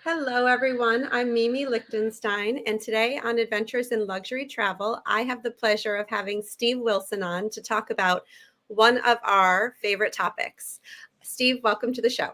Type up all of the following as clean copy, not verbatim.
Hello, everyone. I'm Mimi Lichtenstein, and today on Adventures in Luxury Travel, I have the pleasure of having Steve Wilson on to talk about one of our favorite topics. Steve, welcome to the show.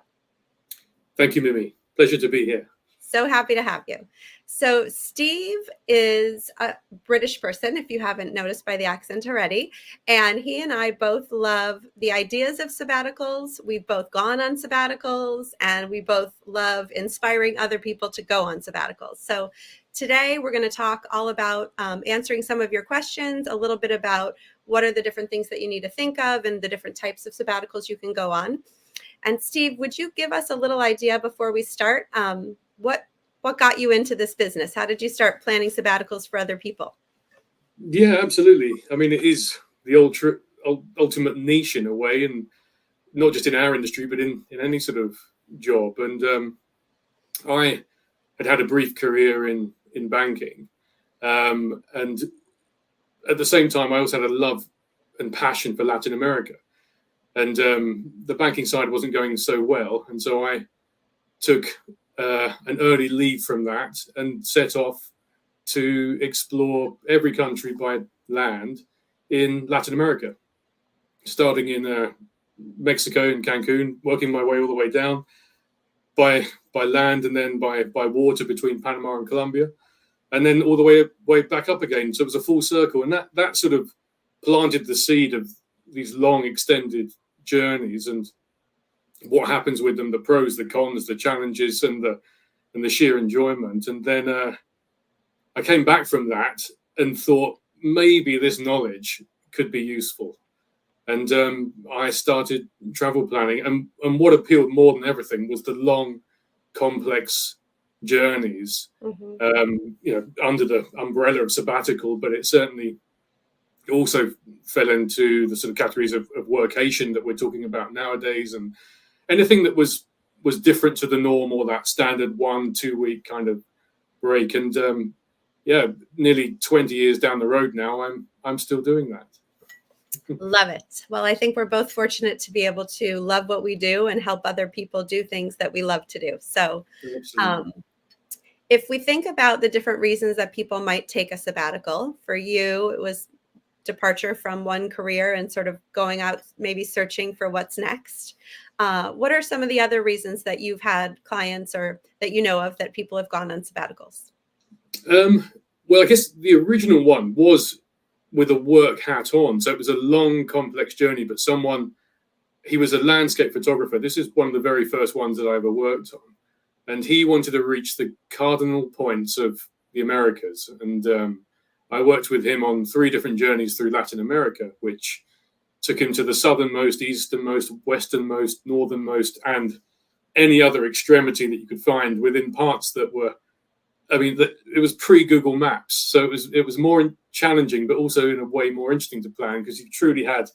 Thank you, Mimi. Pleasure to be here. So happy to have you. So Steve is a British person, if you haven't noticed by the accent already, and he and I both love the ideas of sabbaticals. We've both gone on sabbaticals, and we both love inspiring other people to go on sabbaticals. So today we're going to talk all about answering some of your questions, a little bit about what are the different things that you need to think of and the different types of sabbaticals you can go on. And Steve, would you give us a little idea before we start? What got you into this business? How did you start planning sabbaticals for other people? Yeah, absolutely. I mean, it is the ultimate niche in a way, and not just in our industry, but in any sort of job. And I had a brief career in banking, and at the same time, I also had a love and passion for Latin America. And the banking side wasn't going so well, and so I took an early leave from that and set off to explore every country by land in Latin America, starting in Mexico and Cancun, working my way all the way down by land and then by water between Panama and Colombia, and then all the way back up again. So it was a full circle, and that sort of planted the seed of these long extended journeys and what happens with them, the pros, the cons, the challenges, and the sheer enjoyment. And then I came back from that and thought maybe this knowledge could be useful. And I started travel planning. And what appealed more than everything was the long, complex journeys, under the umbrella of sabbatical. But it certainly also fell into the sort of categories of workation that we're talking about nowadays, and anything that was different to the norm or that standard 1-2 week kind of break. And nearly 20 years down the road now, I'm still doing that. Love it. Well, I think we're both fortunate to be able to love what we do and help other people do things that we love to do. So if we think about the different reasons that people might take a sabbatical, for you, it was departure from one career and sort of going out, maybe searching for what's next. What are some of the other reasons that you've had clients or that you know of that people have gone on sabbaticals? Well, I guess the original one was with a work hat on. So it was a long, complex journey, but he was a landscape photographer. This is one of the very first ones that I ever worked on. And he wanted to reach the cardinal points of the Americas. And I worked with him on 3 different journeys through Latin America, which took him to the southernmost, easternmost, westernmost, northernmost, and any other extremity that you could find within parts that were, it was pre-Google Maps. So it was more challenging, but also in a way more interesting to plan, because you truly had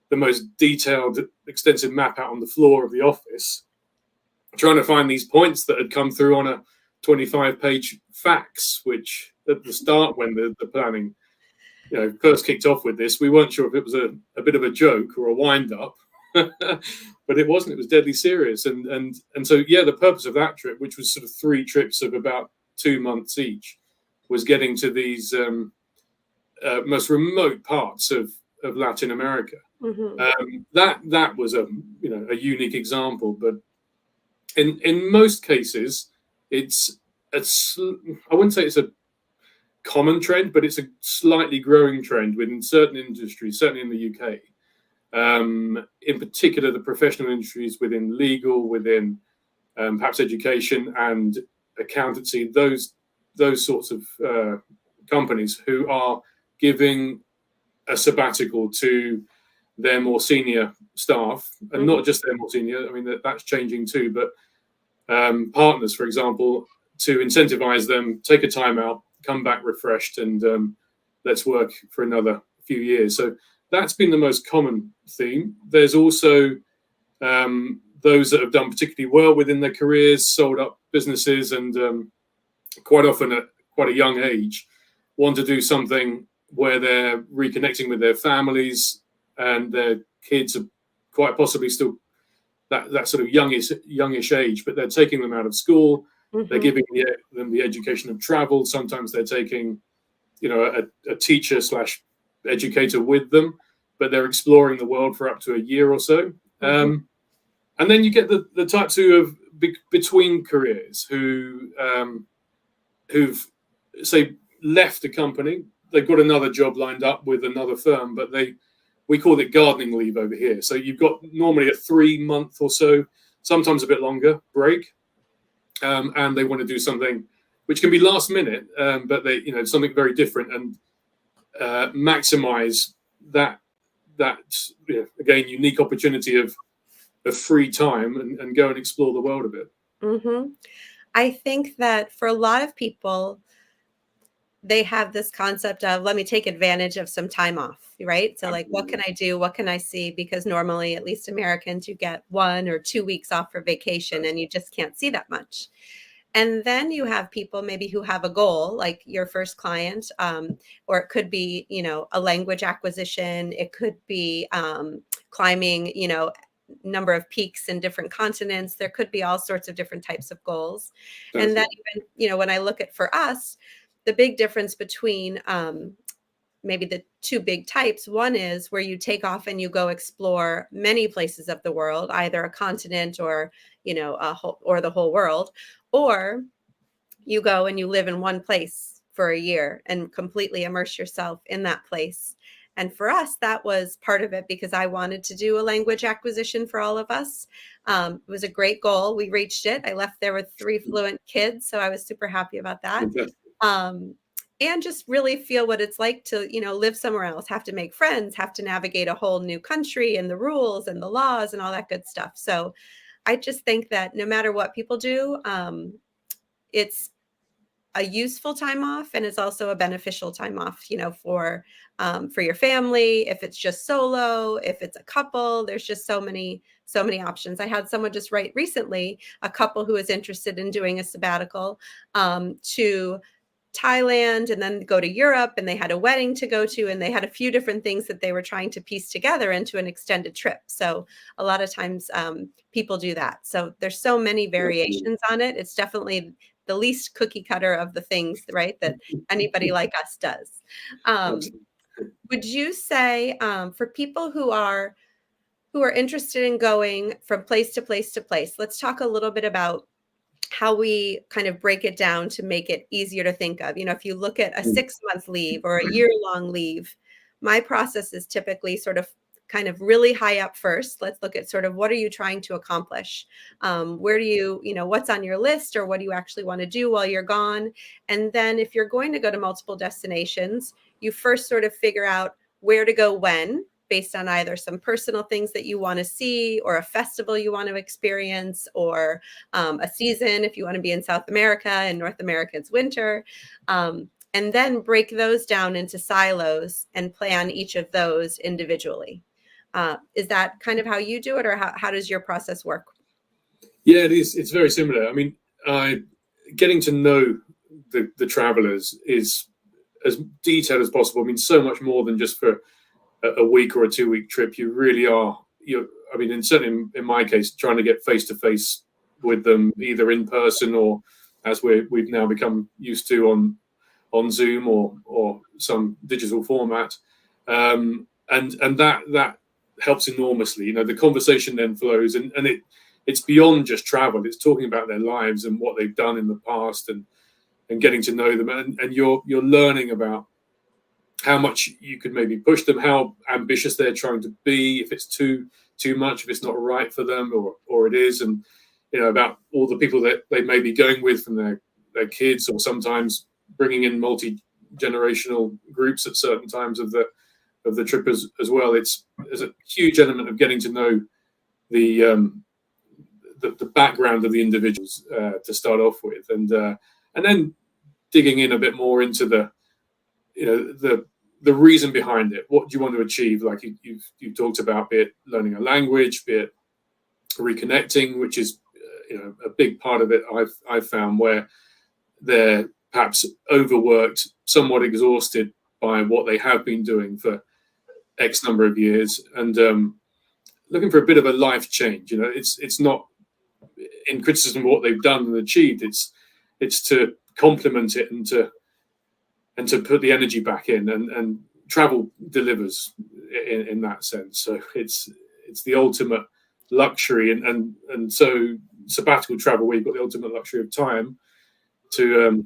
the most detailed, extensive map out on the floor of the office, trying to find these points that had come through on a 25-page fax, which at the start, when the planning first kicked off with this, we weren't sure if it was a bit of a joke or a wind-up, but it wasn't. It was deadly serious. And so, the purpose of that trip, which was sort of 3 trips of about 2 months each, was getting to these most remote parts of Latin America. Mm-hmm. That was a unique example, but in most cases, I wouldn't say it's a common trend, but it's a slightly growing trend within certain industries, certainly in the UK. In particular, the professional industries within legal, within perhaps education and accountancy, those sorts of companies who are giving a sabbatical to their more senior staff, and not just their more senior. I mean, that's changing too, but partners, for example, to incentivize them, take a time out, come back refreshed, and let's work for another few years. So that's been the most common theme. There's also those that have done particularly well within their careers, sold up businesses, and quite often at quite a young age, want to do something where they're reconnecting with their families, and their kids are quite possibly still that sort of youngish age, but they're taking them out of school, They're Hmm. giving them the education of travel. Sometimes they're taking, a teacher slash educator with them, but they're exploring the world for up to a year or so. Hmm. And then you get the types who have between careers who've say left a company. They've got another job lined up with another firm, but we call it gardening leave over here. So you've got normally a 3 month or so, sometimes a bit longer break, and they want to do something which can be last minute, but they something very different and maximize that again unique opportunity of free time and go and explore the world a bit. Hmm. I think that for a lot of people, they have this concept of, let me take advantage of some time off, right? So like, what can Absolutely. I do? What can I see? Because normally, at least Americans, you get 1 or 2 weeks off for vacation and you just can't see that much. And then you have people maybe who have a goal, like your first client, or it could be, a language acquisition. It could be climbing, number of peaks in different continents. There could be all sorts of different types of goals. And then Certainly. even, when I look at for us, the big difference between maybe the two big types. One is where you take off and you go explore many places of the world, either a continent or, a whole, or the whole world, or you go and you live in one place for a year and completely immerse yourself in that place. And for us, that was part of it because I wanted to do a language acquisition for all of us. It was a great goal. We reached it. I left there with 3 fluent kids, so I was super happy about that. Fantastic. Um, and just really feel what it's like to, live somewhere else, have to make friends, have to navigate a whole new country and the rules and the laws and all that good stuff. So I just think that no matter what people do, it's a useful time off and it's also a beneficial time off, for your family. If it's just solo, if it's a couple, there's just so many options. I had someone just write recently, a couple who was interested in doing a sabbatical to Thailand and then go to Europe, and they had a wedding to go to, and they had a few different things that they were trying to piece together into an extended trip. So a lot of times people do that. So there's so many Absolutely. variations on it. It's definitely the least cookie cutter of the things, right, that anybody like us does. Um, Absolutely. would you say for people who are interested in going from place to place to place, let's talk a little bit about how we kind of break it down to make it easier to think of. If you look at a 6 month leave or a year long leave, my process is typically sort of kind of really high up first. Let's look at sort of what are you trying to accomplish? Where do what's on your list or what do you actually want to do while you're gone? And then if you're going to go to multiple destinations, you first sort of figure out where to go when, based on either some personal things that you want to see or a festival you want to experience or a season if you want to be in South America and North America it's winter. And then break those down into silos and plan each of those individually. Is that kind of how you do it, or how does your process work? Yeah, it is. It's very similar. I mean, getting to know the travelers is as detailed as possible. I mean, so much more than just for a week or a 2 week trip. You really are. I mean, and certainly in my case, trying to get face to face with them, either in person or as we've now become used to on Zoom or some digital format, and that helps enormously. The conversation then flows, and it's beyond just travel. It's talking about their lives and what they've done in the past, and getting to know them, and you're learning about how much you could maybe push them, how ambitious they're trying to be, if it's too much, if it's not right for them, or it is, and about all the people that they may be going with from their kids, or sometimes bringing in multi-generational groups at certain times of the trip as well. There's a huge element of getting to know the the background of the individuals to start off with, and then digging in a bit more into the reason behind it. What do you want to achieve? Like you've talked about, be it learning a language, be it reconnecting, which is a big part of it. I've found where they're perhaps overworked, somewhat exhausted by what they have been doing for X number of years, and looking for a bit of a life change. It's not in criticism of what they've done and achieved. It's to complement it and to put the energy back in, and travel delivers in that sense. So it's the ultimate luxury, and so sabbatical travel, where you've got the ultimate luxury of time to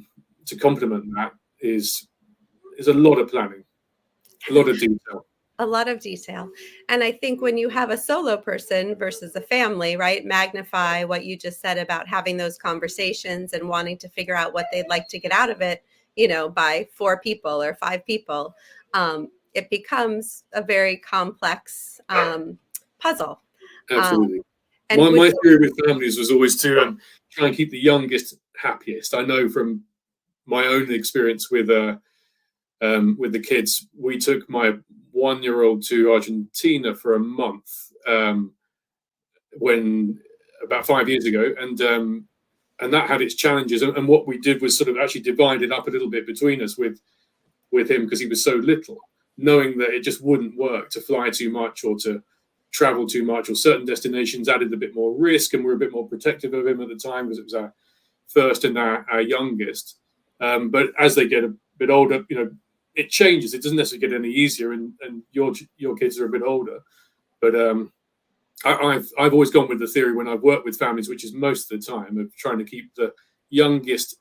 complement that, is a lot of planning, a lot of detail. A lot of detail. And I think when you have a solo person versus a family, right, magnify what you just said about having those conversations and wanting to figure out what they'd like to get out of it, by 4 people or 5 people, it becomes a very complex puzzle. Absolutely. And My theory with families was always to try and keep the youngest happiest. I know from my own experience with the kids, we took my 1-year-old to Argentina for a month when about 5 years ago, and that had its challenges. And what we did was sort of actually divide it up a little bit between us with him, because he was so little, knowing that it just wouldn't work to fly too much or to travel too much, or certain destinations added a bit more risk, and we were a bit more protective of him at the time because it was our first and our youngest. But as they get a bit older, it changes. It doesn't necessarily get any easier, and your kids are a bit older. But I've always gone with the theory when I've worked with families, which is most of the time, of trying to keep the youngest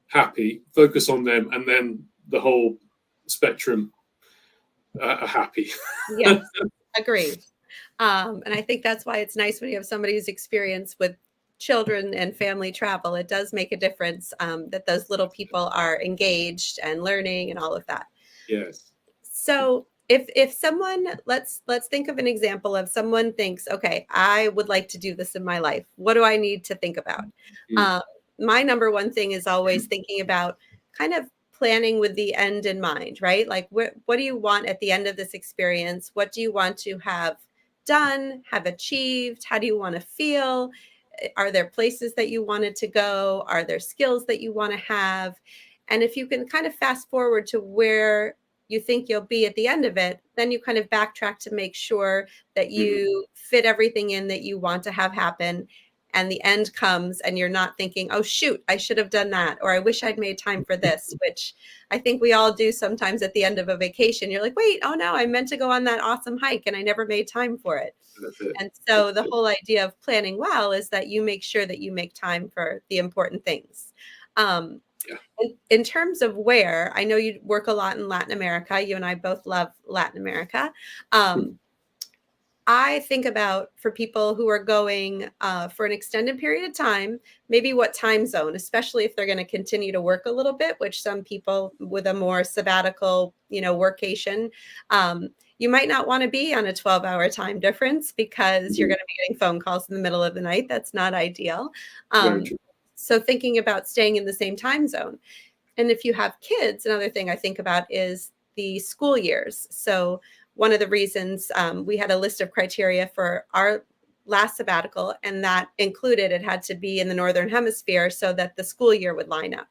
happy, focus on them, and then the whole spectrum are happy. yes, agreed. And I think that's why it's nice when you have somebody who's experienced with children and family travel. It does make a difference that those little people are engaged and learning and all of that. Yes. So if someone, let's think of an example of someone thinks, okay, I would like to do this in my life. What do I need to think about? My number one thing is always thinking about kind of planning with the end in mind, right? Like what do you want at the end of this experience? What do you want to have done, have achieved? How do you want to feel? Are there places that you wanted to go? Are there skills that you want to have? And if you can kind of fast forward to where you think you'll be at the end of it, then you kind of backtrack to make sure that you fit everything in that you want to have happen. And the end comes and you're not thinking, oh, shoot, I should have done that. Or I wish I'd made time for this, which I think we all do sometimes at the end of a vacation. You're like, wait, oh no, I meant to go on that awesome hike and I never made time for it. And so the whole idea of planning well is that you make sure that you make time for the important things. In terms of where, I know you work a lot in Latin America. You and I both love Latin America. I think about, for people who are going for an extended period of time, maybe what time zone, especially if they're going to continue to work a little bit, which some people with a more sabbatical, workation, you might not want to be on a 12-hour time difference because you're going to be getting phone calls in the middle of the night. That's not ideal. So thinking about staying in the same time zone. And if you have kids, another thing I think about is the school years. So one of the reasons we had a list of criteria for our last sabbatical, and that included it had to be in the Northern Hemisphere so that the school year would line up.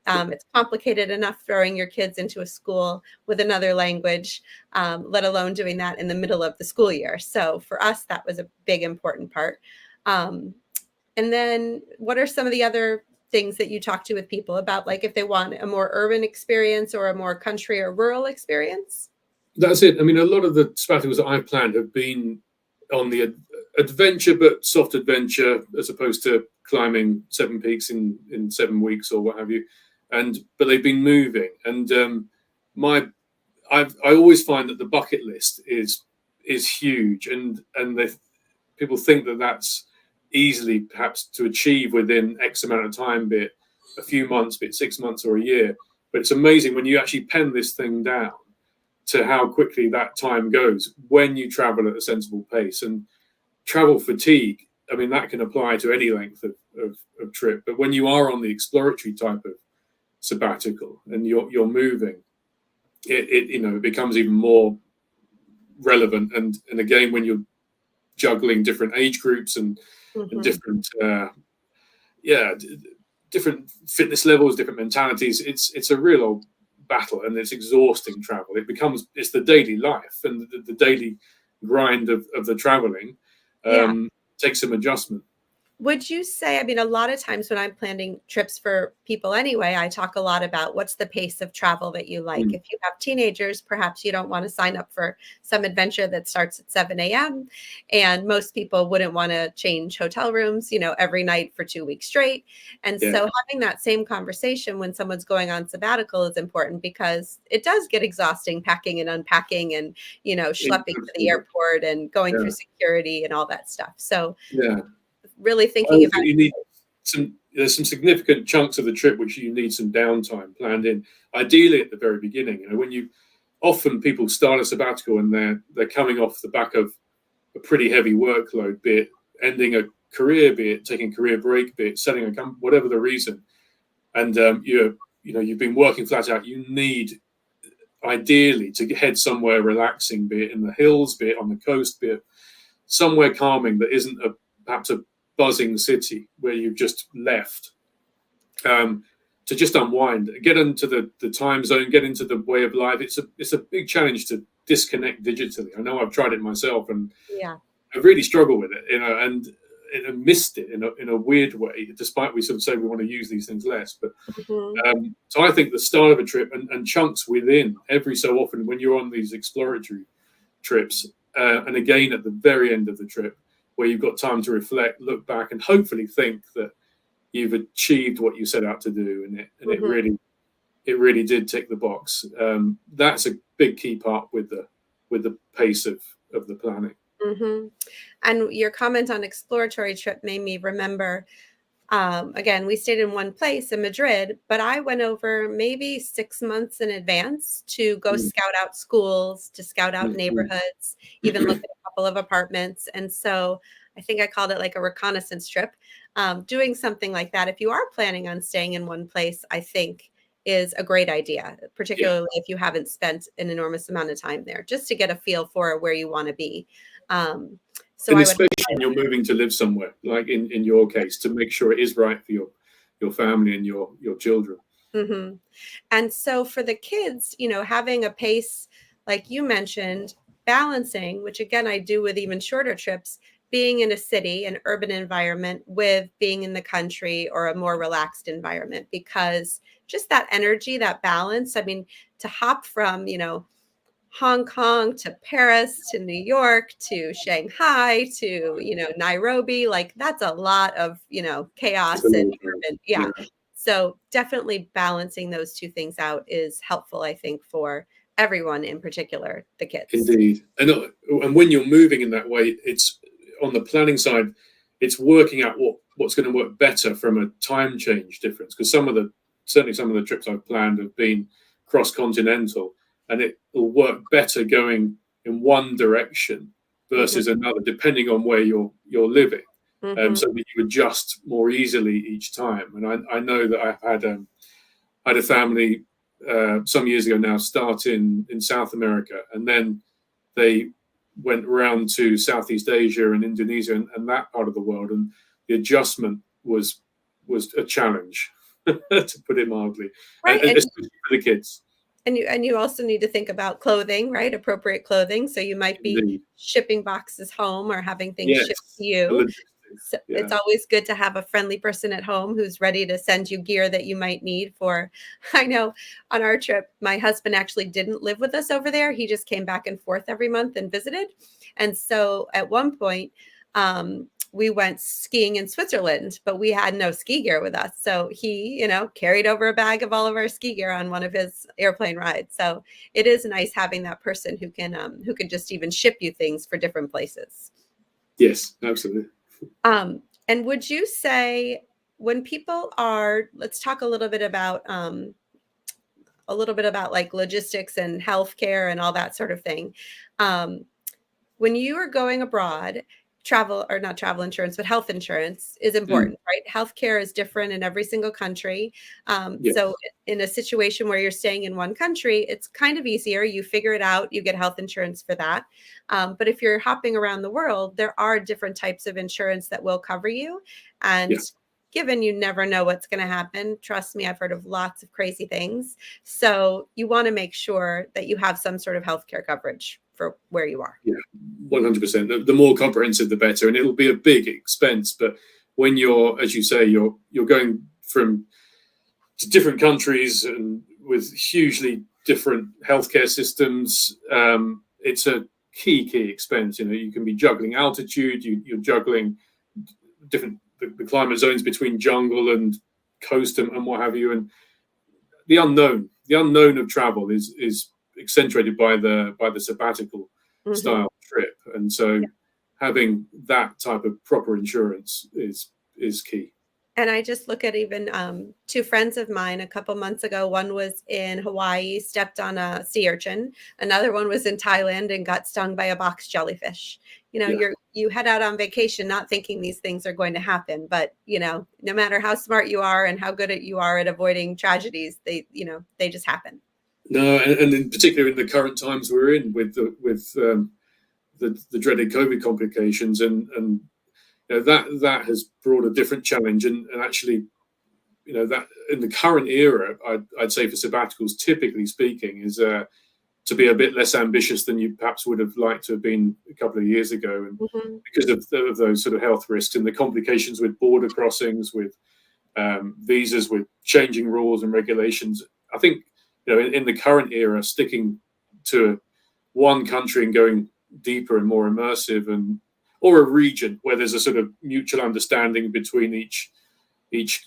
It's complicated enough throwing your kids into a school with another language, let alone doing that in the middle of the school year. So for us, that was a big, important part. And then what are some of the other things that you talk to with people about, like if they want a more urban experience or a more country or rural experience? That's it. I mean, a lot of the sabbaticals that I've planned have been on the adventure, but soft adventure, as opposed to climbing 7 peaks in 7 weeks or what have you. But they've been moving. And I always find that the bucket list is huge, and people think that that's easily perhaps to achieve within X amount of time, be it a few months, be it 6 months or a year. But it's amazing when you actually pen this thing down to how quickly that time goes when you travel at a sensible pace. And travel fatigue, I mean, that can apply to any length of trip. But when you are on the exploratory type of sabbatical and you're moving, it becomes even more relevant. And again, when you're juggling different age groups and different different fitness levels, different mentalities, it's a real old battle, and it's exhausting travel. It's the daily life and the daily grind of the traveling takes some adjustment. Would you say, I mean, a lot of times when I'm planning trips for people anyway, I talk a lot about what's the pace of travel that you like. Mm, If you have teenagers, perhaps you don't want to sign up for some adventure that starts at 7 a.m. And most people wouldn't want to change hotel rooms, every night for 2 weeks straight. And yeah, so having that same conversation when someone's going on sabbatical is important because it does get exhausting packing and unpacking and, schlepping to the absolutely. airport and going through Yeah, security and all that stuff. So yeah. really I thinking always about think you need there's some significant chunks of the trip which you need some downtime planned in. Ideally at the very beginning. When you often people start a sabbatical and they're coming off the back of a pretty heavy workload, be it ending a career, be it taking a career break, be it selling a company, whatever the reason, and you've been working flat out. You need ideally to head somewhere relaxing, be it in the hills, be it on the coast, be it somewhere calming that isn't perhaps a buzzing city where you've just left, um, to just unwind, get into the time zone, get into the way of life. It's a big challenge to disconnect digitally. I know I've tried it myself, and yeah. I really struggle with it, and missed it in a weird way. Despite we sort of say we want to use these things less, but Mhm, so I think the start of a trip and chunks within every so often when you're on these exploratory trips, and again at the very end of the trip, where you've got time to reflect, look back, and hopefully think that you've achieved what you set out to do, and mhm, it really did tick the box. That's a big key part with the pace of the planning. mhm. And your comment on exploratory trip made me remember, again, we stayed in one place in Madrid, but I went over maybe 6 months in advance to go Mm, scout out schools, to scout out mm, neighborhoods, even look at a couple of apartments. And so I think I called it like a reconnaissance trip. Doing something like that, if you are planning on staying in one place, I think is a great idea, yeah, particularly if you haven't spent an enormous amount of time there, just to get a feel for where you want to be. Um, so and I would. especially when you're moving to live somewhere, like in your case, to make sure it is right for your family and your children. Mhm. And so for the kids, having a pace, like you mentioned, balancing, which again, I do with even shorter trips, being in a city, an urban environment with being in the country or a more relaxed environment, because just that energy, that balance, I mean, to hop from, Hong Kong to Paris to New York to Shanghai to, Nairobi, like that's a lot of, It's a chaos and long time. urban. Yeah. Yeah, So definitely balancing those two things out is helpful, I think, for everyone, in particular, the kids. indeed. And when you're moving in that way, it's on the planning side, it's working out what's going to work better from a time change difference. Because certainly some of the trips I've planned have been cross continental, and it will work better going in one direction Mhm, versus another, depending on where you're living. mhm, So that you adjust more easily each time. And I know that I've had a family some years ago now start in South America, and then they went around to Southeast Asia and Indonesia and that part of the world, and the adjustment was a challenge, to put it mildly, right. and especially for the kids. And you also need to think about clothing, right? Appropriate clothing. So you might be Indeed, shipping boxes home or having things shipped to yes, the you. logistics. So it's Yeah, always good to have a friendly person at home who's ready to send you gear that you might need for. I know on our trip, my husband actually didn't live with us over there. He just came back and forth every month and visited. And so at one point, we went skiing in Switzerland, but we had no ski gear with us. So he, carried over a bag of all of our ski gear on one of his airplane rides. So it is nice having that person who can just even ship you things for different places. yes, absolutely. And would you say when people are, let's talk a little bit about like logistics and healthcare and all that sort of thing. Um, when you are going abroad, travel or not travel insurance, but health insurance is Mm, important, right? Healthcare is different in every single country. So yes, in a situation where you're staying in one country, it's kind of easier. You figure it out, you get health insurance for that. But if you're hopping around the world, there are different types of insurance that will cover you. And yeah, given you never know what's going to happen, trust me, I've heard of lots of crazy things. So you want to make sure that you have some sort of healthcare coverage for where you are. yeah, 100%. The more comprehensive, the better, and it'll be a big expense, but when you're, as you say, you're going from to different countries and with hugely different healthcare systems, it's a key expense. You can be juggling altitude, you're juggling different the climate zones between jungle and coast and what have you, and the unknown of travel is accentuated by the sabbatical Mhm. style trip, and so having that type of proper insurance is key. And I just look at even two friends of mine a couple months ago. One was in Hawaii, stepped on a sea urchin. Another one was in Thailand and got stung by a box jellyfish. Yeah. You head out on vacation not thinking these things are going to happen, but no matter how smart you are and how good you are at avoiding tragedies, they just happen. No, and in particular in the current times we're in with the dreaded COVID complications, and that has brought a different challenge, and actually, that in the current era, I'd say for sabbaticals, typically speaking, is to be a bit less ambitious than you perhaps would have liked to have been a couple of years ago, and Mhm. because of those sort of health risks and the complications with border crossings, with visas, with changing rules and regulations. I think in the current era, sticking to one country and going deeper and more immersive, and or a region where there's a sort of mutual understanding between each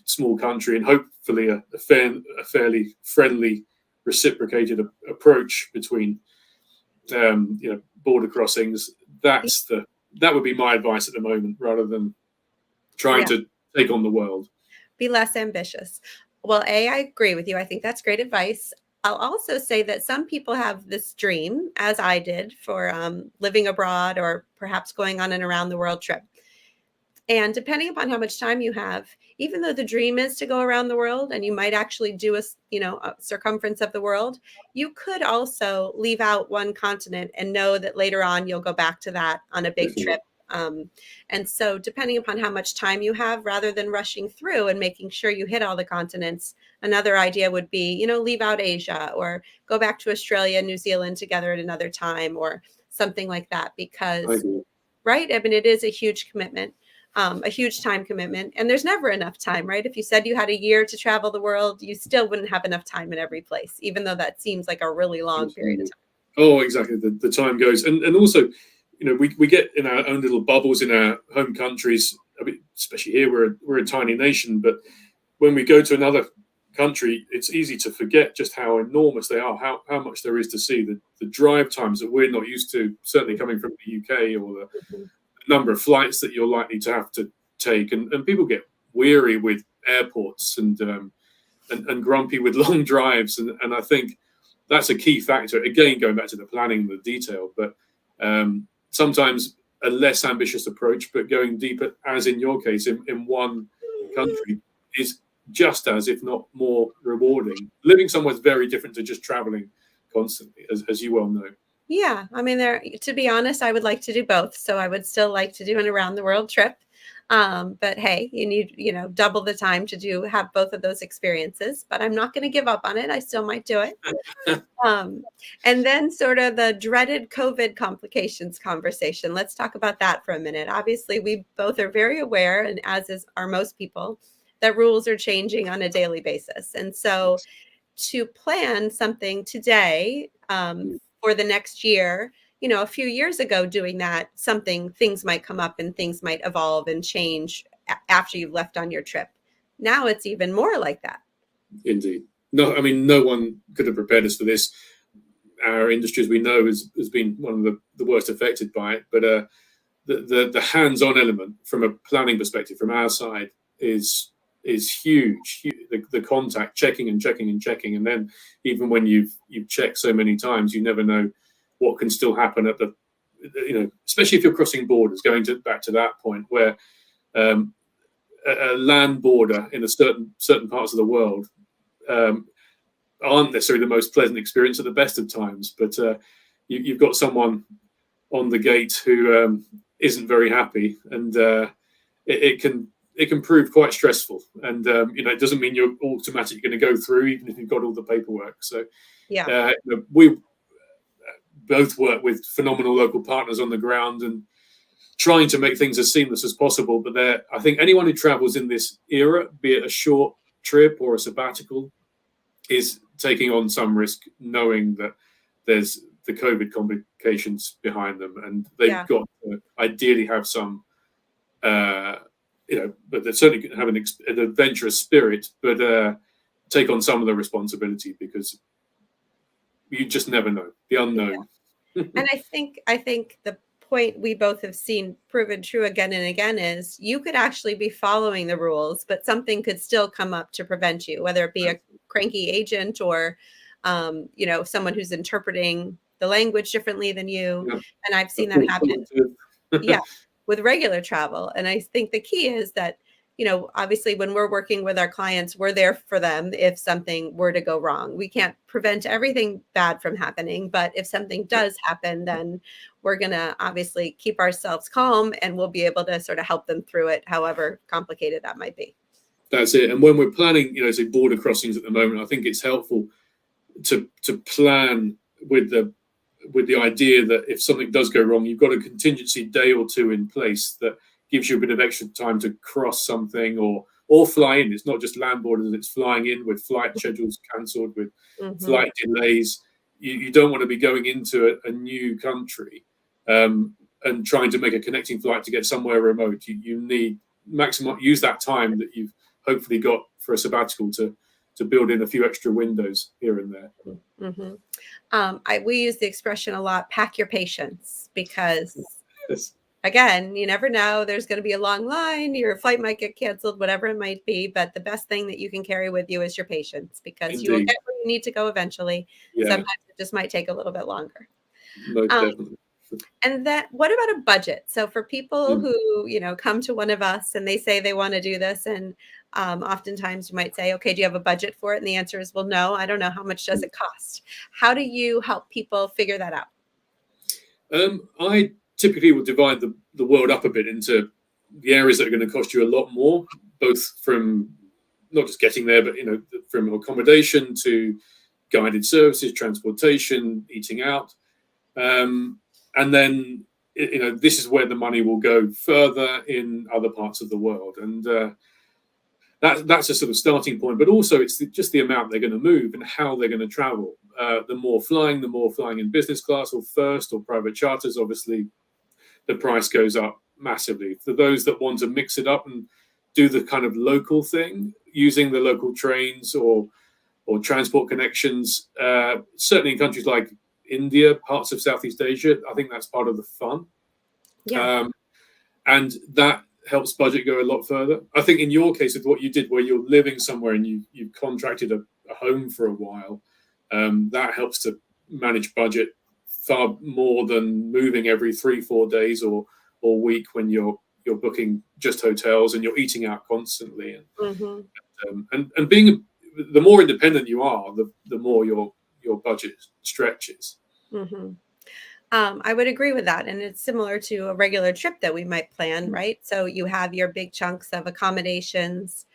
small country, and hopefully a fairly friendly, reciprocated approach between border crossings. That would be my advice at the moment, rather than trying Yeah. to take on the world. Be less ambitious. Well, I agree with you. I think that's great advice. I'll also say that some people have this dream, as I did, for living abroad or perhaps going on an around the world trip. And depending upon how much time you have, even though the dream is to go around the world and you might actually do a circumference of the world, you could also leave out one continent and know that later on you'll go back to that on a big Definitely. trip. And so depending upon how much time you have, rather than rushing through and making sure you hit all the continents, another idea would be, leave out Asia or go back to Australia, New Zealand together at another time or something like that, I because agree. right? I mean, it is a huge commitment, a huge time commitment, and there's never enough time, right? If you said you had a year to travel the world, you still wouldn't have enough time in every place, even though that seems like a really long period of Absolutely. time. Oh, exactly. The time goes, and also, we get in our own little bubbles in our home countries. I mean, especially here, we're a tiny nation, but when we go to another country, it's easy to forget just how enormous they are, how much there is to see. The drive times that we're not used to, certainly coming from the UK, or the Mhm. number of flights that you're likely to have to take, and people get weary with airports, and grumpy with long drives, and I think that's a key factor. Again, going back to the planning, the detail, but sometimes a less ambitious approach, but going deeper, as in your case, in one country, is just as, if not more, rewarding. Living somewhere is very different to just traveling constantly, as you well know. Yeah, I mean, to be honest, I would like to do both. So I would still like to do an around the world trip. But hey, you need, double the time to have both of those experiences. But I'm not going to give up on it. I still might do it. Um, and then sort of the dreaded COVID complications conversation. Let's talk about that for a minute. Obviously, we both are very aware, and are most people, that rules are changing on a daily basis. And so to plan something today for the next year, a few years ago doing that, things might come up and things might evolve and change after you've left on your trip. Now it's even more like that. Indeed. No, I mean, no one could have prepared us for this. Our industry, as we know, has been one of the worst affected by it. But the hands-on element from a planning perspective from our side is huge. The contact, checking and checking and checking, and then even when you've checked so many times, you never know what can still happen at the, especially if you're crossing borders. Back to that point where a land border in a certain parts of the world um, aren't necessarily the most pleasant experience at the best of times, but you've got someone on the gate who isn't very happy, and it can prove quite stressful. And it doesn't mean you're automatically going to go through, even if you've got all the paperwork. So Yeah. we both work with phenomenal local partners on the ground, and trying to make things as seamless as possible. But I think anyone who travels in this era, be it a short trip or a sabbatical, is taking on some risk, knowing that there's the COVID complications behind them, and they've Yeah. got to ideally have some, but they certainly have an adventurous spirit, but take on some of the responsibility, because you just never know the unknown. And I think the point we both have seen proven true again and again is you could actually be following the rules, but something could still come up to prevent you, whether it be a cranky agent or someone who's interpreting the language differently than you. Yeah. And I've seen that happen. Yeah, with regular travel. And I think the key is that, obviously when we're working with our clients, we're there for them if something were to go wrong. We can't prevent everything bad from happening, but if something does happen, then we're going to obviously keep ourselves calm and we'll be able to sort of help them through it, however complicated that might be. That's it. And when we're planning, say border crossings at the moment, I think it's helpful to plan with the idea that if something does go wrong, you've got a contingency day or two in place that gives you a bit of extra time to cross something or fly in. It's not just land borders, it's flying in with flight schedules cancelled, with flight delays. You don't want to be going into a new country and trying to make a connecting flight to get somewhere remote. You need use that time that you've hopefully got for a sabbatical to build in a few extra windows here and there. We use the expression a lot, pack your patience, because Yes. again, you never know. There's going to be a long line. Your flight might get canceled, whatever it might be. But the best thing that you can carry with you is your patience, because you will Indeed. get where you need to go eventually. Yeah. Sometimes it just might take a little bit longer. Most definitely. And what about a budget? So for people who, come to one of us and they say they want to do this, and oftentimes you might say, okay, do you have a budget for it? And the answer is, well, no, I don't know. How much does it cost? How do you help people figure that out? I typically will divide the world up a bit into the areas that are going to cost you a lot more, both from not just getting there, but from accommodation to guided services, transportation, eating out, and then this is where the money will go further in other parts of the world, and that's a sort of starting point. But also it's just the amount they're going to move and how they're going to travel. The more flying in business class or first or private charters, obviously the price goes up massively. For those that want to mix it up and do the kind of local thing, using the local trains or transport connections, certainly in countries like India, parts of Southeast Asia, I think that's part of the fun. Yeah. And that helps budget go a lot further. I think in your case, with what you did, where you're living somewhere and you've contracted a home for a while, that helps to manage budget far more than moving every 3-4 days or week, when you're booking just hotels and you're eating out constantly. And being the more independent you are, the more your budget stretches. I would agree with that. And it's similar to a regular trip that we might plan, right? So you have your big chunks of accommodations,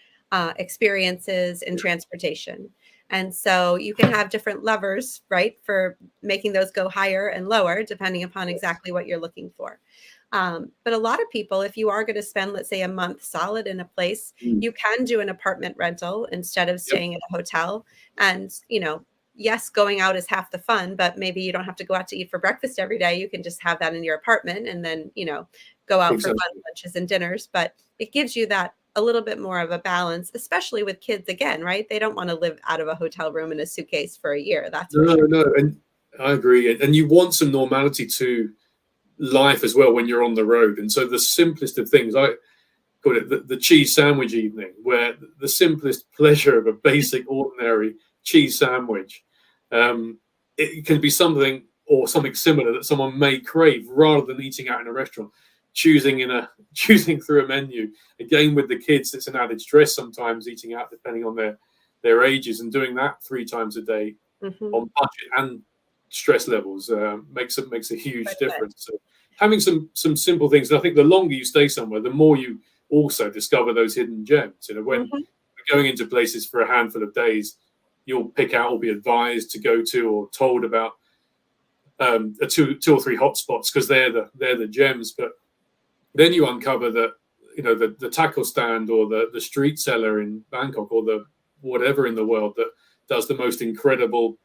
experiences, and transportation. And so you can have different levers, right, for making those go higher and lower, depending upon exactly what you're looking for. But a lot of people, if you are going to spend, let's say, a month solid in a place, you can do an apartment rental instead of staying in a hotel. And, yes, going out is half the fun, but maybe you don't have to go out to eat for breakfast every day. You can just have that in your apartment and then, go out for fun lunches and dinners. But it gives you that a little bit more of a balance, especially with kids again, right? They don't want to live out of a hotel room in a suitcase for a year. That's for sure. No, and I agree. And you want some normality to life as well when you're on the road. And so the simplest of things, I call it the cheese sandwich evening, where the simplest pleasure of a basic, ordinary cheese sandwich, it can be something similar that someone may crave, rather than eating out in a restaurant. Choosing through a menu, again with the kids, it's an added stress sometimes eating out, depending on their ages, and doing that 3 times a day on budget and stress levels makes a huge difference. So having some simple things, and I think the longer you stay somewhere, the more you also discover those hidden gems. When you're going into places for a handful of days, you'll pick out or be advised to go to or told about 2 or 3 hotspots, because they're the gems. But then you uncover that, the taco stand or the street seller in Bangkok, or the whatever in the world that does the most incredible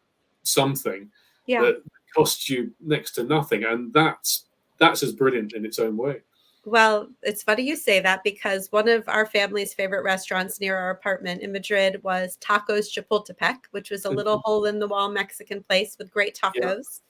something Yeah. that costs you next to nothing, and that's as brilliant in its own way. Well, it's funny you say that because one of our family's favorite restaurants near our apartment in Madrid was Tacos Chapultepec, which was a little hole in the wall Mexican place with great Yeah, tacos.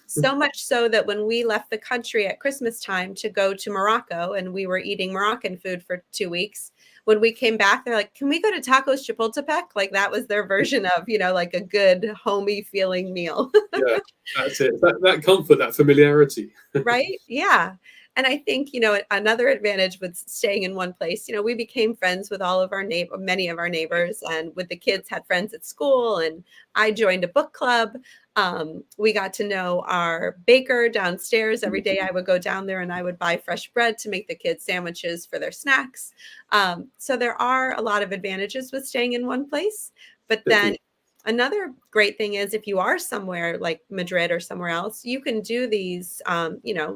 So much so that when we left the country at Christmas time to go to Morocco and we were eating Moroccan food for 2 weeks, when we came back, they're like, can we go to Tacos Chapultepec? Like that was their version of, like a good homey feeling meal. yeah, that's it. That comfort, that familiarity. Right? Yeah. And I think, another advantage with staying in one place, we became friends with all of our many of our neighbors, and with the kids had friends at school, and I joined a book club. We got to know our baker downstairs. Every day I would go down there and I would buy fresh bread to make the kids sandwiches for their snacks. So there are a lot of advantages with staying in one place. But then Definitely. another great thing is if you are somewhere like Madrid or somewhere else, you can do these,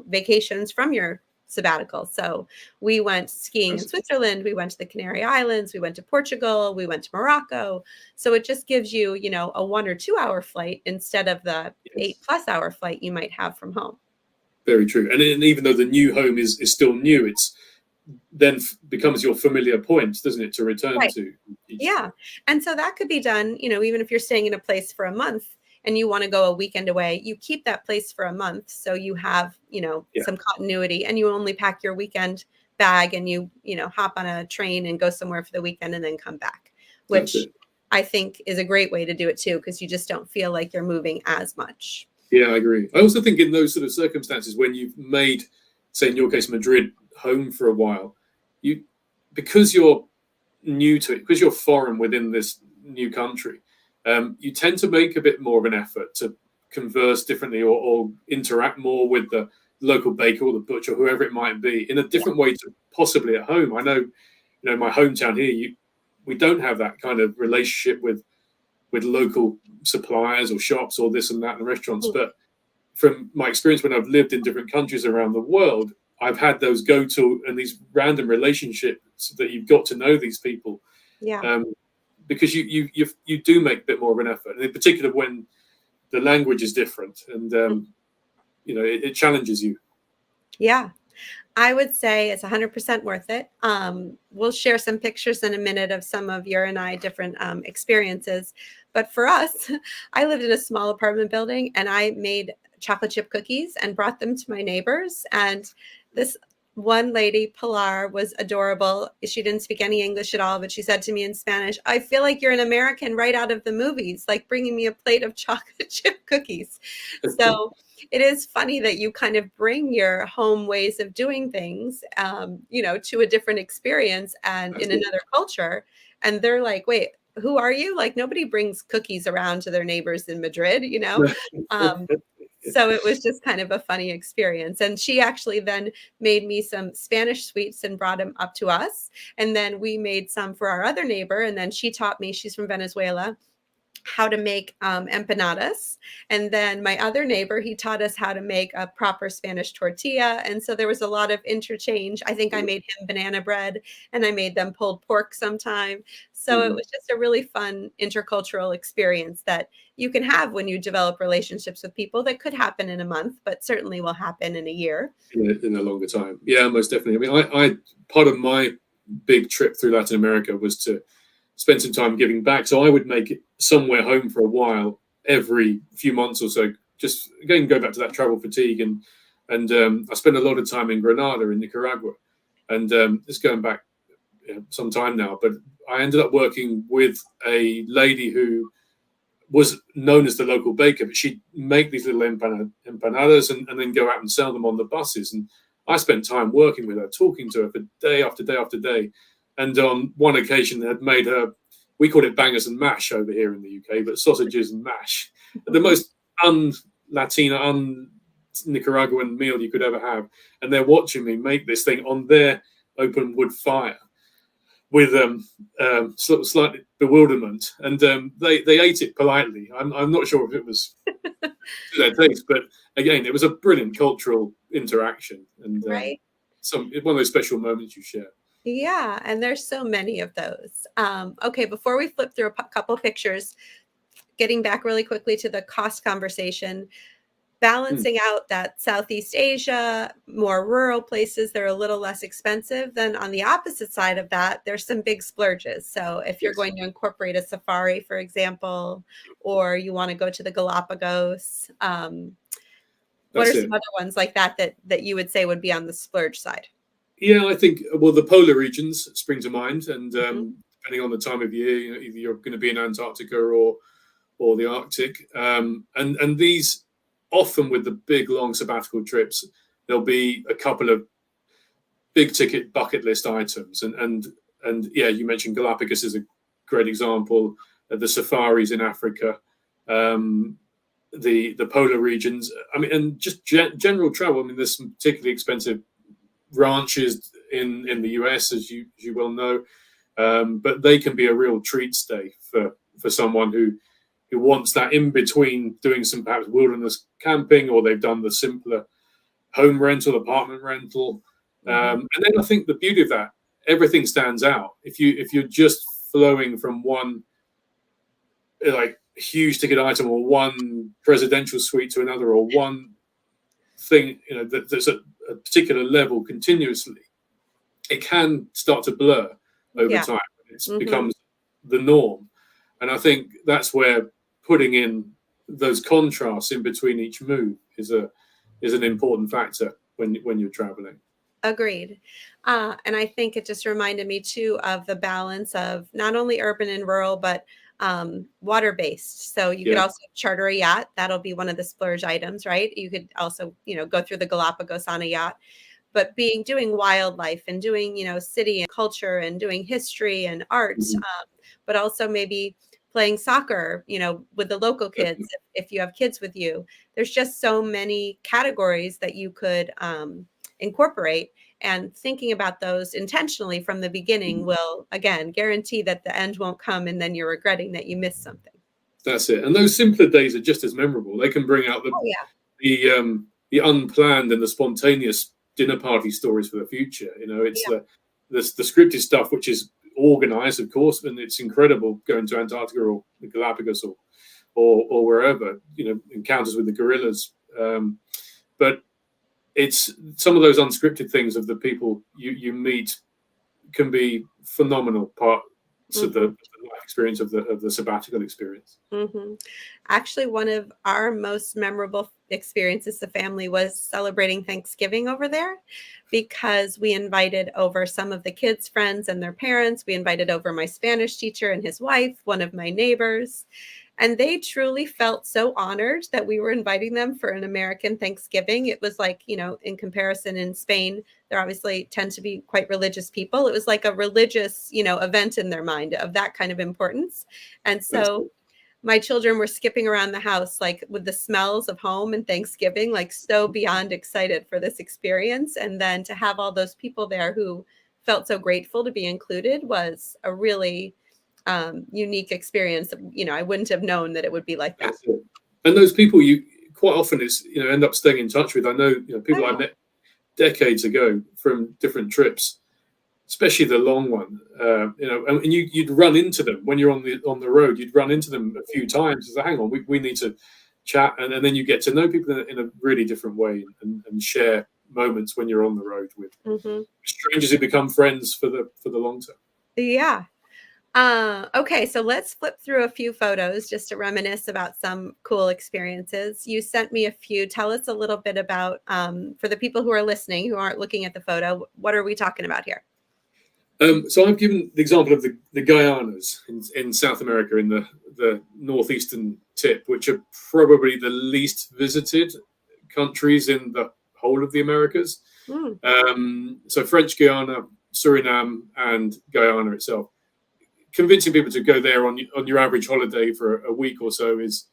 vacations from your sabbatical. So we went skiing in Switzerland, we went to the Canary Islands, we went to Portugal, we went to Morocco. So it just gives you, a 1 or 2 hour flight instead of the Yes, 8+ hour flight you might have from home. very true. And even though the new home is still new, it's then becomes your familiar point, doesn't it, to return Right. to each Yeah. time. And so that could be done, even if you're staying in a place for a month and you want to go a weekend away, you keep that place for a month. So you have, Yeah, some continuity, and you only pack your weekend bag and hop on a train and go somewhere for the weekend and then come back, that's which it. I think is a great way to do it too, because you just don't feel like you're moving as much. Yeah, I agree. I also think in those sort of circumstances, when you've made, say in your case, Madrid home for a while, you because you're new to it, because you're foreign within this new country, you tend to make a bit more of an effort to converse differently, or interact more with the local baker or the butcher, whoever it might be, in a Yeah. different way to possibly at home. I know, my hometown here, we don't have that kind of relationship with local suppliers or shops or this and that and restaurants. Mhm. But from my experience when I've lived in different countries around the world, I've had those go-to and these random relationships that you've got to know these people, Yeah. um, because you do make a bit more of an effort, and in particular when the language is different, and it challenges you. Yeah. I would say it's 100% worth it. We'll share some pictures in a minute of some of your and I different experiences. But for us, I lived in a small apartment building and I made chocolate chip cookies and brought them to my neighbors. And this one lady, Pilar, was adorable. She didn't speak any English at all, but she said to me in Spanish, I feel like you're an American right out of the movies, like bringing me a plate of chocolate chip cookies. So it is funny that you kind of bring your home ways of doing things, to a different experience and That's in another culture. And they're like, wait, who are you? Like nobody brings cookies around to their neighbors in Madrid. Um, it. so it was just kind of a funny experience. And she actually then made me some Spanish sweets and brought them up to us. And then we made some for our other neighbor. And then she taught me, she's from Venezuela, how to make empanadas. And then my other neighbor, he taught us how to make a proper Spanish tortilla. And so there was a lot of interchange. I think I made him banana bread and I made them pulled pork sometime. So it Mhm. was just a really fun intercultural experience that you can have when you develop relationships with people that could happen in a month, but certainly will happen in a year. In a longer time. Yeah, most definitely. I mean, I part of my big trip through Latin America was to spend some time giving back. So I would make it somewhere home for a while every few months or so. Just again, go back to that travel fatigue, and I spent a lot of time in Granada in Nicaragua, and it's going back, some time now. But I ended up working with a lady who was known as the local baker, but she'd make these little empanadas, and then go out and sell them on the buses. And I spent time working with her, talking to her for day after day after day. And on one occasion, had made her, we call it bangers and mash over here in the UK, but sausages and mash, the most un-Latina, un-Nicaraguan meal you could ever have. And they're watching me make this thing on their open wood fire with slightly bewilderment, and they ate it politely. I'm not sure if it was to their taste, but again, it was a brilliant cultural interaction, and Right. one of those special moments you share. Yeah, and there's so many of those. Okay, before we flip through a couple pictures, getting back really quickly to the cost conversation, Hmm. balancing out that Southeast Asia, more rural places, they're a little less expensive. Then on the opposite side of that, there's some big splurges. So if you're Yes, going to incorporate a safari, for example, or you want to go to the Galapagos, what are that's some it. other ones like that you would say would be on the splurge side? Yeah, I think, well, the polar regions spring to mind, and Mhm. depending on the time of year, either you're going to be in Antarctica or the Arctic, and these often with the big long sabbatical trips, there'll be a couple of big ticket bucket list items, and yeah, you mentioned Galapagos is a great example. The safaris in Africa, um, the polar regions. I mean, and just general travel. I mean, there's some particularly expensive ranches in the US, as you well know, but they can be a real treat stay for someone who wants that in between doing some perhaps wilderness camping, or they've done the simpler home rental, apartment rental. Mhm. And then I think the beauty of that, everything stands out. If you're just flowing from one like huge ticket item or one presidential suite to another, or one thing that's at a particular level continuously, it can start to blur over Yeah. time. It Mhm. becomes the norm, and I think that's where putting in those contrasts in between each move is an important factor when you're traveling. Agreed. And I think it just reminded me too of the balance of not only urban and rural, but water based. So you could Yeah. also charter a yacht. That'll be one of the splurge items, right? You could also, go through the Galapagos on a yacht, but doing wildlife and doing, city and culture and doing history and art, Mhm. but also maybe playing soccer, with the local kids, Definitely. if you have kids with you. There's just so many categories that you could incorporate, and thinking about those intentionally from the beginning Mhm. will again guarantee that the end won't come and then you're regretting that you missed something. That's it. And those simpler days are just as memorable. They can bring out Oh yeah. the unplanned and the spontaneous dinner party stories for the future. It's Yeah. the scripted stuff, which is organized, of course, and it's incredible going to Antarctica or the Galapagos or wherever. Encounters with the gorillas. But it's some of those unscripted things of the people you meet can be phenomenal parts of Hmm. the life experience of the sabbatical experience. Hmm. Actually, one of our most memorable experiences, the family, was celebrating Thanksgiving over there, because we invited over some of the kids' friends and their parents. We invited over my Spanish teacher and his wife, one of my neighbors, and they truly felt so honored that we were inviting them for an American Thanksgiving. It was like, in comparison in Spain, there obviously tend to be quite religious people. It was like a religious, event in their mind of that kind of importance. And That's so it. my children were skipping around the house, like with the smells of home and Thanksgiving, like so beyond excited for this experience. And then to have all those people there who felt so grateful to be included was a really unique experience. I wouldn't have known that it would be like that. That's it. And those people you quite often it's end up staying in touch with. I know people I Oh, met decades ago from different trips, especially the long one. And you'd run into them when you're on the road. You'd run into them a few times. Say, hang on, we need to chat, and then you get to know people in a really different way, and share moments when you're on the road with hmm. strangers who become friends for the long term. Yeah. Okay, so let's flip through a few photos just to reminisce about some cool experiences. You sent me a few. Tell us a little bit about, for the people who are listening who aren't looking at the photo, what are we talking about here? So I've given the example of the Guyanas in South America, in the northeastern tip, which are probably the least visited countries in the whole of the Americas. Mm, So French Guiana, Suriname, and Guyana itself. Convincing people to go there on your average holiday for a week or so is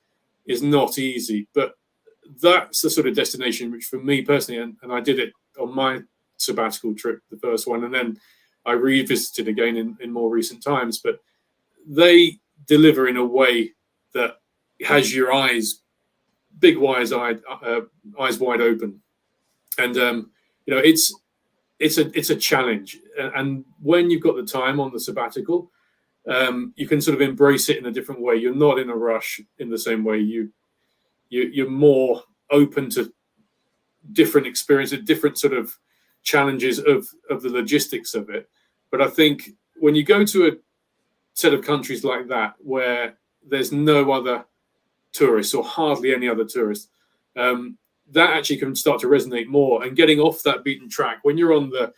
not easy, but that's the sort of destination which, for me personally, and I did it on my sabbatical trip, the first one, and then I revisited again in more recent times. But they deliver in a way that has your big eyes wide open, and it's it's a challenge. And when you've got the time on the sabbatical, you can sort of embrace it in a different way. You're not in a rush in the same way. You're more open to different experiences, different sort of challenges of the logistics of it. But I think when you go to a set of countries like that where there's no other tourists or hardly any other tourists, that actually can start to resonate more. And getting off that beaten track when you're on the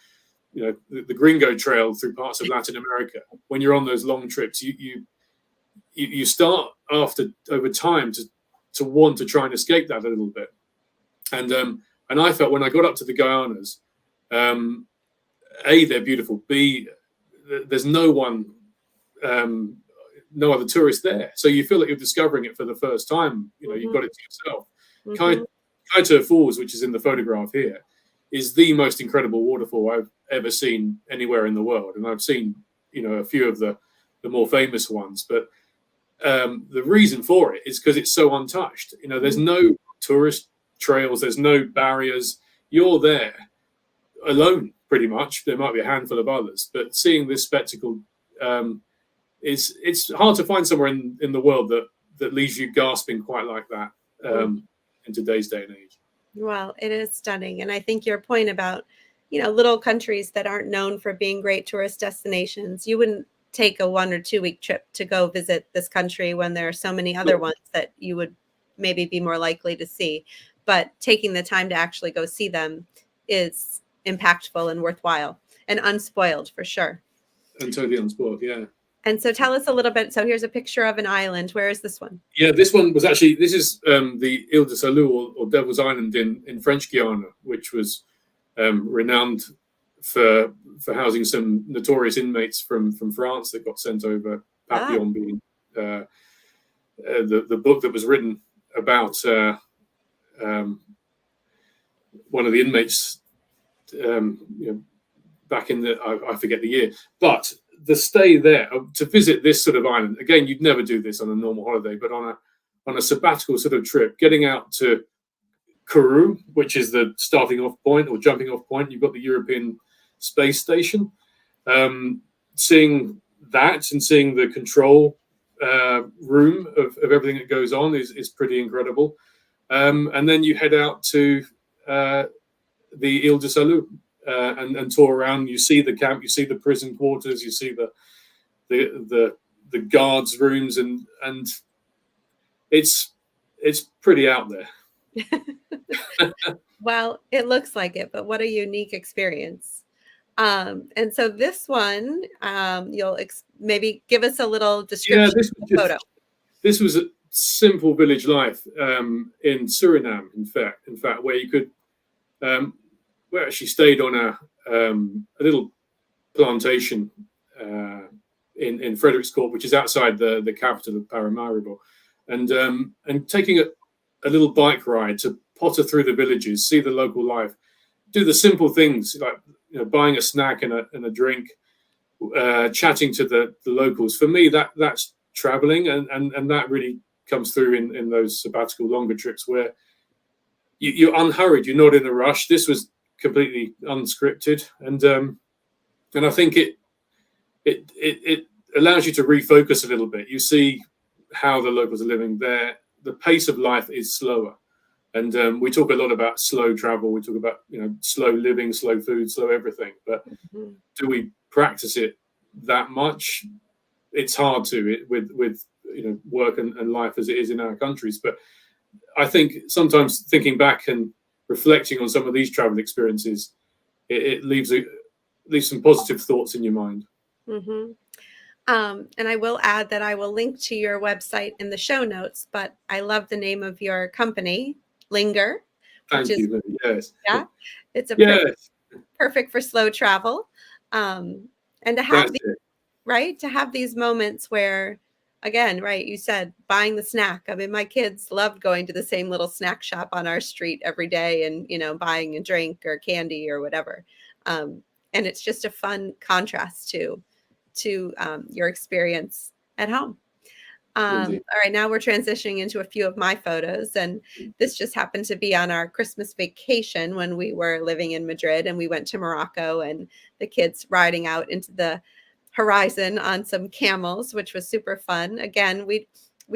Gringo Trail through parts of Latin America, when you're on those long trips, you start over time to want to try and escape that a little bit. And I felt when I got up to the Guyanas, A, they're beautiful. B, there's no one, no other tourists there. So you feel like you're discovering it for the first time. You've got it to yourself. Mm-hmm. Kaito Falls, which is in the photograph here, is the most incredible waterfall I've ever seen anywhere in the world. And I've seen, a few of the more famous ones. But the reason for it is because it's so untouched. There's no tourist trails, there's no barriers. You're there alone, pretty much. There might be a handful of others, but seeing this spectacle, it's hard to find somewhere in the world that leaves you gasping quite like that in today's day and age. Well, it is stunning. And I think your point about, little countries that aren't known for being great tourist destinations, you wouldn't take a 1 or 2 week trip to go visit this country when there are so many other ones that you would maybe be more likely to see. But taking the time to actually go see them is impactful and worthwhile and unspoiled for sure. And totally unspoiled, yeah. And so tell us a little bit. So here's a picture of an island. Where is this one? Yeah, this one was this is the Ile de Salut, or Devil's Island in French Guiana, which was renowned for housing some notorious inmates from France that got sent over. Papillon being the book that was written about one of the inmates back in I forget the year. But the stay there, to visit this sort of island, again, you'd never do this on a normal holiday, but on a sabbatical sort of trip, getting out to Kourou, which is the starting off point or jumping off point. You've got the European Space Station. Seeing that and seeing the control room of everything that goes on is pretty incredible. And then you head out to the Ile de Salut and tour around. You see the camp, you see the prison quarters, you see the guards' rooms, and it's pretty out there. Well, it looks like it, but what a unique experience. And so this one, you'll maybe give us a little description of the photo. This was a simple village life in Suriname, in fact, where you could, we actually stayed on a little plantation in Frederickscourt, which is outside the capital of Paramaribo, and taking a little bike ride to potter through the villages, see the local life, do the simple things like buying a snack and a drink, chatting to the locals. For me, that's traveling, and that really comes through in those sabbatical longer trips where you're unhurried, you're not in a rush. This was completely unscripted, and I think it allows you to refocus a little bit. You see how the locals are living there. The pace of life is slower, and we talk a lot about slow travel. We talk about slow living, slow food, slow everything. But do we practice it that much? It's hard to with work and life as it is in our countries. But I think sometimes thinking back and reflecting on some of these travel experiences, it leaves some positive thoughts in your mind. Mm-hmm. And I will add that I will link to your website in the show notes, but I love the name of your company, Linger. Thank you. Yes. Yeah. It's perfect for slow travel. And to have to have these moments where, again, right, you said buying the snack. I mean, my kids loved going to the same little snack shop on our street every day and, buying a drink or candy or whatever. And it's just a fun contrast to your experience at home. Indeed. All right, now we're transitioning into a few of my photos, and this just happened to be on our Christmas vacation when we were living in Madrid, and we went to Morocco, and the kids riding out into the horizon on some camels, which was super fun. Again, we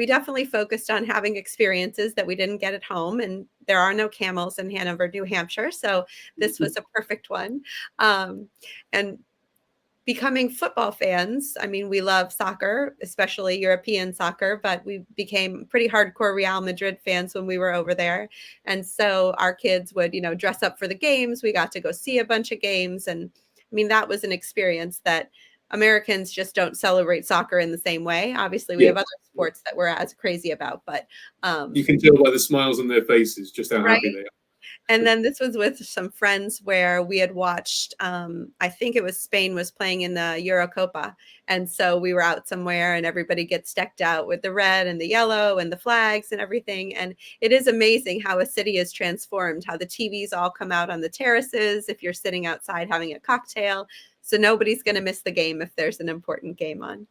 definitely focused on having experiences that we didn't get at home, and there are no camels in Hanover, New Hampshire, so this was a perfect one. And becoming football fans, I mean, we love soccer, especially European soccer, but we became pretty hardcore Real Madrid fans when we were over there. And so our kids would, dress up for the games. We got to go see a bunch of games. And I mean, that was an experience that Americans just don't celebrate soccer in the same way. Obviously, we Yeah. have other sports that we're as crazy about, but You can tell by the smiles on their faces just how right. happy they are. And then this was with some friends where we had watched, I think it was Spain was playing in the Eurocopa. And so we were out somewhere and everybody gets decked out with the red and the yellow and the flags and everything. And it is amazing how a city is transformed, how the TVs all come out on the terraces if you're sitting outside having a cocktail. So nobody's going to miss the game if there's an important game on.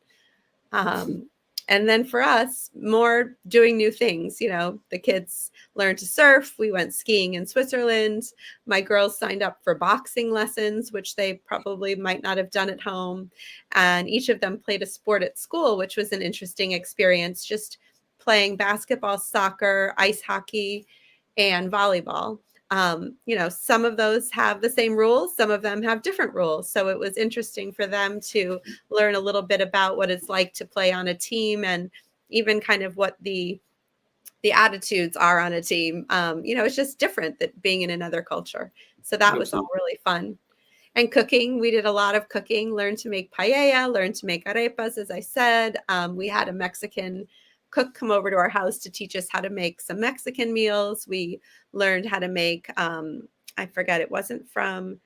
And then for us, more doing new things. The kids learned to surf. We went skiing in Switzerland. My girls signed up for boxing lessons, which they probably might not have done at home. And each of them played a sport at school, which was an interesting experience, just playing basketball, soccer, ice hockey, and volleyball. Some of those have the same rules, some of them have different rules. So it was interesting for them to learn a little bit about what it's like to play on a team and even kind of what the attitudes are on a team. It's just different that being in another culture. So that was all really fun. And cooking, we did a lot of cooking, learned to make paella, learned to make arepas, as I said. We had a Mexican cook come over to our house to teach us how to make some Mexican meals. We learned how to make, I forget, it wasn't from,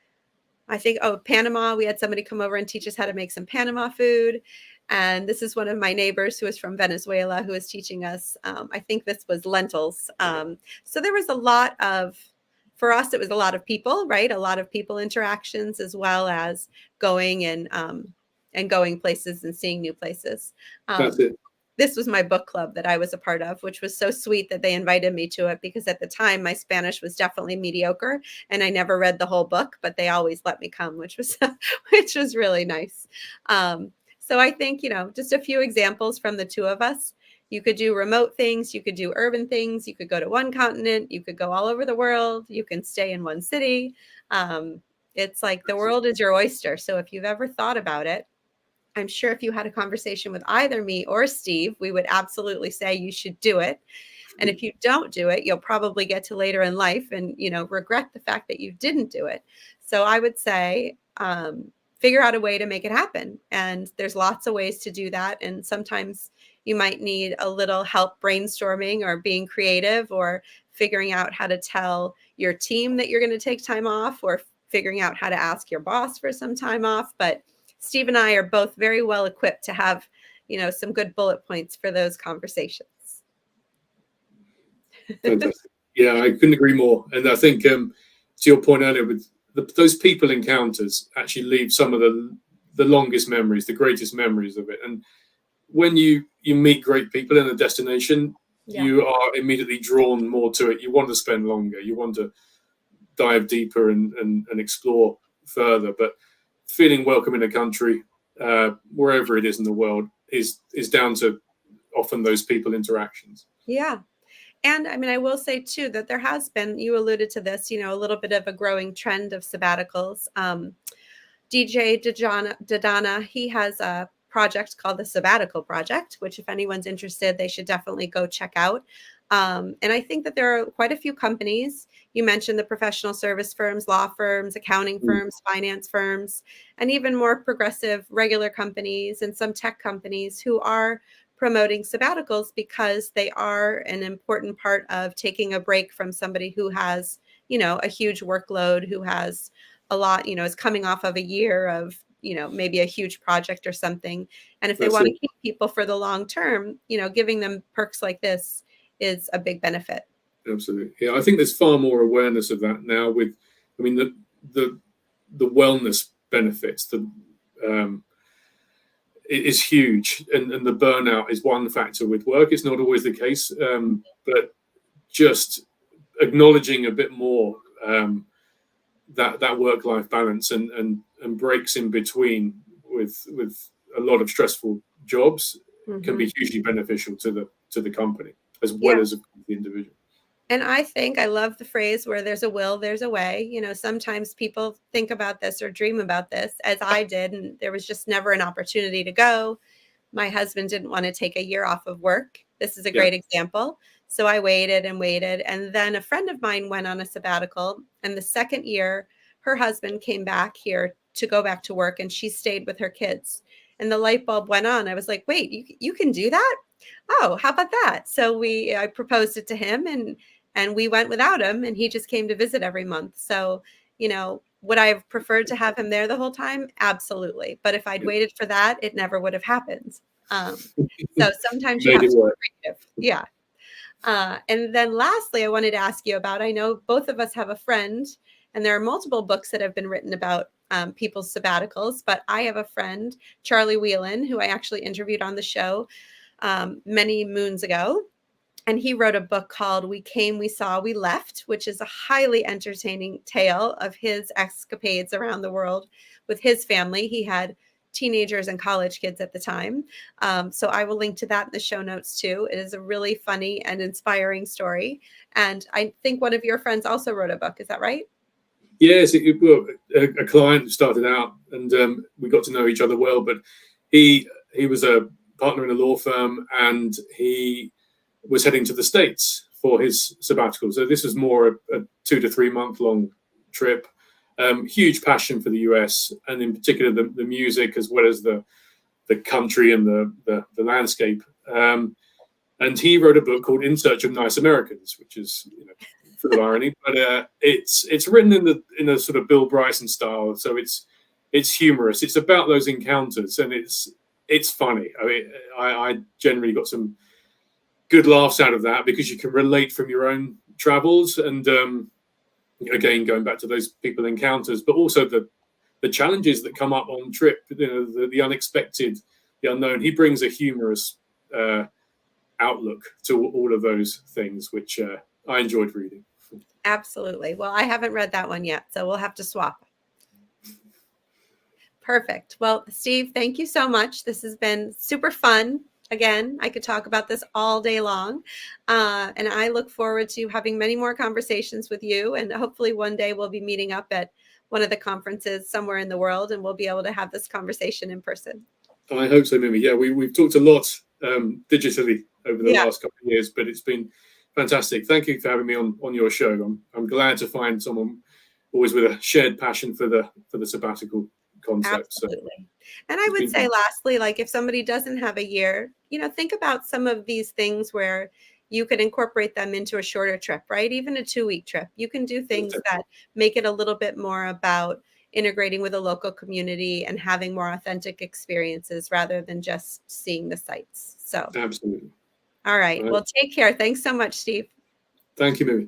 I think, Panama. We had somebody come over and teach us how to make some Panama food. And this is one of my neighbors who is from Venezuela who is teaching us, I think this was lentils. So there was a lot of, for us, it was a lot of people, right? A lot of people interactions, as well as going and going places and seeing new places. That's it. This was my book club that I was a part of, which was so sweet that they invited me to it, because at the time my Spanish was definitely mediocre and I never read the whole book, but they always let me come, which was which was really nice. So I think, just a few examples from the two of us. You could do remote things, you could do urban things, you could go to one continent, you could go all over the world, you can stay in one city. It's like the world is your oyster. So if you've ever thought about it, I'm sure if you had a conversation with either me or Steve, we would absolutely say you should do it. And if you don't do it, you'll probably get to later in life and, regret the fact that you didn't do it. So I would say, figure out a way to make it happen. And there's lots of ways to do that. And sometimes you might need a little help brainstorming or being creative or figuring out how to tell your team that you're going to take time off, or figuring out how to ask your boss for some time off. But Steve and I are both very well equipped to have, some good bullet points for those conversations. Fantastic. Yeah, I couldn't agree more. And I think, to your point earlier, with those people encounters actually leave some of the longest memories, the greatest memories of it. And when you meet great people in a destination, you are immediately drawn more to it. You want to spend longer. You want to dive deeper and explore further. But feeling welcome in a country, wherever it is in the world, is down to often those people interactions. Yeah. And I mean, I will say too that there has been, you alluded to this, a little bit of a growing trend of sabbaticals. DJ Dodana, he has a project called the Sabbatical Project, which if anyone's interested, they should definitely go check out. And I think that there are quite a few companies. You mentioned the professional service firms, law firms, accounting firms, finance firms, and even more progressive regular companies and some tech companies who are promoting sabbaticals because they are an important part of taking a break from somebody who has, a huge workload, who has a lot, is coming off of a year of, maybe a huge project or something. And if they want to keep people for the long term, giving them perks like this is a big benefit. Absolutely. Yeah, I think there's far more awareness of that now with, the wellness benefits, is huge, and the burnout is one factor with work. It's not always the case, but just acknowledging a bit more that work-life balance and breaks in between with a lot of stressful jobs can Mhm. be hugely beneficial to the company as Yeah. well as the individual. And I think I love the phrase where there's a will, there's a way. Sometimes people think about this or dream about this as I did, and there was just never an opportunity to go. My husband didn't want to take a year off of work. This is a Yeah, great example. So I waited and waited. And then a friend of mine went on a sabbatical. And the second year, her husband came back here to go back to work, and she stayed with her kids. And the light bulb went on. I was like, wait, you can do that? Oh, how about that? So I proposed it to him, and we went without him, and he just came to visit every month. So, would I have preferred to have him there the whole time? Absolutely. But if I'd yeah. waited for that, it never would have happened. So sometimes you Made have it to work. be creative. Yeah. And then lastly, I wanted to ask you about, I know both of us have a friend, and there are multiple books that have been written about people's sabbaticals, but I have a friend, Charlie Whelan, who I actually interviewed on the show many moons ago. And he wrote a book called We Came, We Saw, We Left, which is a highly entertaining tale of his escapades around the world with his family. He had teenagers and college kids at the time. So I will link to that in the show notes too. It is a really funny and inspiring story. And I think one of your friends also wrote a book. Is that right? Yes, well, a client started out, and we got to know each other well. But he was a partner in a law firm, and he was heading to the States for his sabbatical. So this was more a 2 to 3 month long trip. Huge passion for the US, and in particular the music as well as the country and the landscape. And he wrote a book called In Search of Nice Americans, which is full of irony, but it's written in a sort of Bill Bryson style, so it's humorous. It's about those encounters, and it's funny. I mean, I generally got some good laughs out of that because you can relate from your own travels, and again going back to those people encounters, but also the challenges that come up on trip. The unexpected, the unknown. He brings a humorous outlook to all of those things, which I enjoyed reading. Absolutely. Well, I haven't read that one yet, so we'll have to swap. Perfect. Well, Steve, thank you so much. This has been super fun. Again, I could talk about this all day long. And I look forward to having many more conversations with you. And hopefully one day we'll be meeting up at one of the conferences somewhere in the world, and we'll be able to have this conversation in person. I hope so, Mimi. Yeah, we've talked a lot digitally over the Yeah, last couple of years, but it's been fantastic. Thank you for having me on your show. I'm glad to find someone always with a shared passion for the sabbatical concept. So absolutely. And I it's would been say fun. lastly, like if somebody doesn't have a year, think about some of these things where you could incorporate them into a shorter trip, right? Even a 2-week trip. You can do things that make it a little bit more about integrating with a local community and having more authentic experiences rather than just seeing the sights. So, Absolutely. all right. Right. Well, take care. Thanks so much, Steve. Thank you, Mimi.